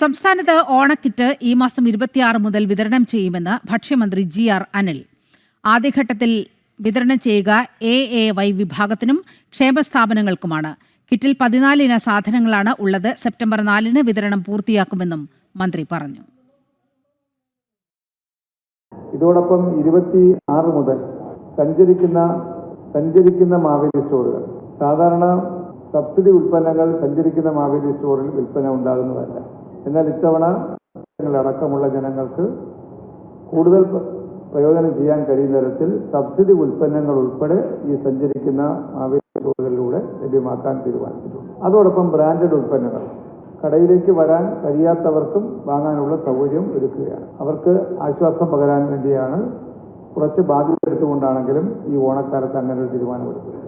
സംസ്ഥാനത്ത് ഓണക്കിറ്റ് ഈ മാസം 26 മുതൽ വിതരണം ചെയ്യുമെന്ന് ഭക്ഷ്യമന്ത്രി GR അനിൽ. ആദ്യഘട്ടത്തിൽ വിതരണം ചെയ്യുക AAY വിഭാഗത്തിനും ക്ഷേമസ്ഥാപനങ്ങൾക്കുമാണ്. കിറ്റിൽ 14 ഇന സാധനങ്ങളാണ് ഉള്ളത്. സെപ്റ്റംബർ 4-ന് വിതരണം പൂർത്തിയാക്കുമെന്നും മന്ത്രി പറഞ്ഞു. ഇതോടൊപ്പം 26 മുതൽ സഞ്ചരിക്കുന്ന മാവേലി സ്റ്റോറുകൾ, സാധാരണ സബ്സിഡി ഉൽപ്പന്നങ്ങൾ സഞ്ചരിക്കുന്ന മാവേലി സ്റ്റോറിൽ വിൽപ്പന ഉണ്ടാകുന്നതല്ല. എന്നാൽ ഇത്തവണ അടക്കമുള്ള ജനങ്ങൾക്ക് കൂടുതൽ പ്രയോജനം ചെയ്യാൻ കഴിയുന്ന തരത്തിൽ സബ്സിഡി ഉൽപ്പന്നങ്ങൾ ഉൾപ്പെടെ ഈ സഞ്ചരിക്കുന്ന മാവേലി സ്റ്റോറുകളിലൂടെ ലഭ്യമാക്കാൻ തീരുമാനിച്ചിട്ടുണ്ട്. അതോടൊപ്പം ബ്രാൻഡഡ് ഉൽപ്പന്നങ്ങൾ കടയിലേക്ക് വരാൻ കഴിയാത്തവർക്കും വാങ്ങാനുള്ള സൗകര്യം ഒരുക്കുകയാണ്. അവർക്ക് ആശ്വാസം പകരാൻ വേണ്ടിയാണ് കുറച്ച് ബാധ്യത എടുത്തുകൊണ്ടാണെങ്കിലും ഈ ഓണക്കാലത്ത് അങ്ങനെ ഒരു തീരുമാനമെടുത്തത്.